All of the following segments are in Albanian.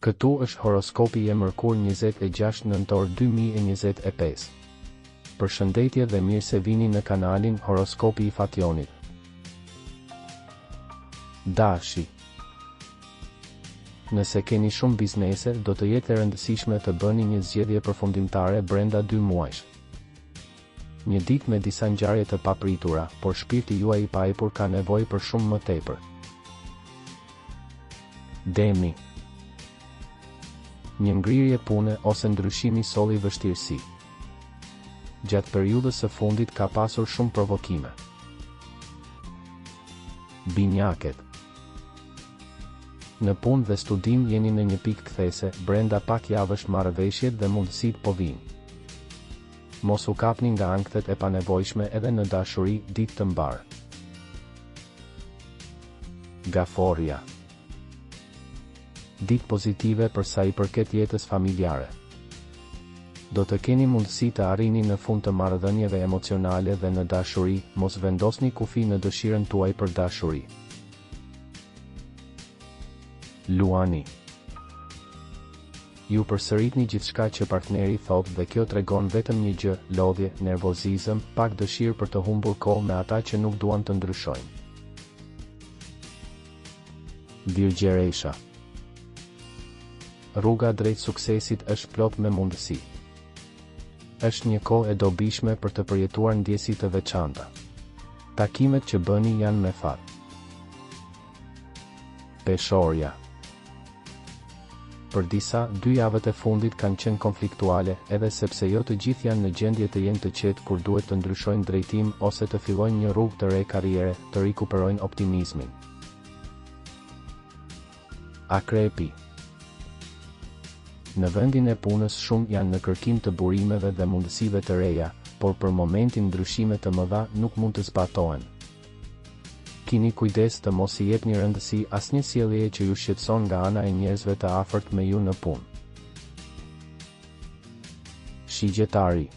Këtu është horoskopi e mërkur 26 nëntor 2025. Përshëndetje dhe mirë se vini në kanalin Horoskopi i Fationit. Dashi. Nëse keni shumë biznese, do të jetë e rëndësishme të bëni një zgjedhje përfundimtare brenda 2 muajsh. Një ditë me disa ngjarje të papritura, por shpirti juaj i paepur ka nevojë për shumë më tepër. Demi. Një ngrirje pune ose ndryshimi solli vështirësi. Gjatë periudhës së fundit ka pasur shumë provokime. Binjaket. Në punë dhe studim jeni në një pikë kthese, brenda pak javësh marrëveshjet dhe mundësitë po vijnë. Mos u kapni nga ankthjet e panevojshme edhe në dashuri, ditë të mbarë. Gaforja. Ditë pozitive për sa i përket jetës familjare. Do të keni mundësi të arrini në fund të marrëdhënieve emocionale dhe në dashuri, mos vendosni kufi në dëshirën tuaj për dashuri. Luani. Ju përsëritni gjithçka që partneri thotë dhe kjo tregon vetëm një gjë: lodhje, nervozizëm, pak dëshirë për të humbur kohë me ata që nuk duan të ndryshojnë. Virgjeresha. Rruga drejt suksesit është plot me mundësi. Është një kohë e dobishme për të përjetuar ndjesi të veçanta. Takimet që bëni janë me fat. Peshorja. Për disa, 2 javët e fundit kanë qenë konfliktuale, edhe sepse jo të gjithë janë në gjendje të jenë të qetë kur duhet të ndryshojnë drejtim ose të fillojnë një rrugë të re karriere, të rikuperojnë optimizmin. Akrepi. Në vendin e punës shumë janë në kërkim të burimeve dhe mundësive të reja, por për momentin ndryshime të mëdha nuk mund të zbatohen. Kini kujdes të mos i jepni rëndësi asnjë sjelljeje që ju shqetëson nga ana e njerëzve të afërt me ju në punë. Shigjetari.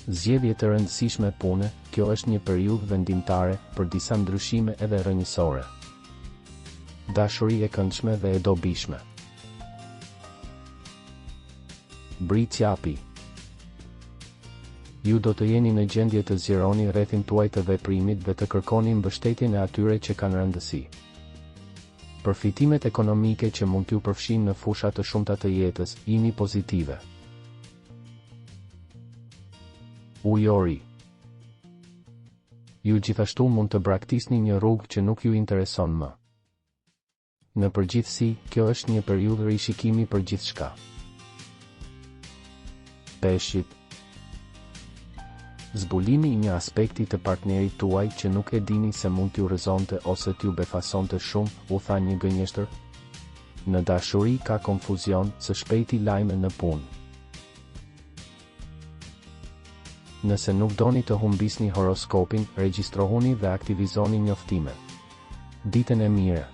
Zgjedhje të rëndësishme pune, kjo është një periudhë vendimtare për disa ndryshime edhe rrënjësore. Dashuri e këndshme dhe e dobishme. Bricjapi. Ju do të jeni në gjendje të zgjeroni rrethin tuaj të veprimit dhe të kërkoni mbështetjen e atyre që kanë rëndësi. Përfitimet ekonomike që mund t'ju përfshin në fusha të shumta të jetës, jini pozitive. Ujori. Ju gjithashtu mund të braktisni një rrugë që nuk ju intereson më. Në përgjithësi, kjo është një periudhë rishikimi për gjithçka. Peshqit. Zbulimi i një aspekti të partnerit tuaj që nuk e dini se mund t'ju rrezonte ose t'ju befasonte shumë, u tha një gënjeshtër. Në dashuri ka konfuzion, së shpejti lajme në punë. Nëse nuk doni të humbisni horoskopin, regjistrohuni dhe aktivizoni njoftimet. Ditën e mirë.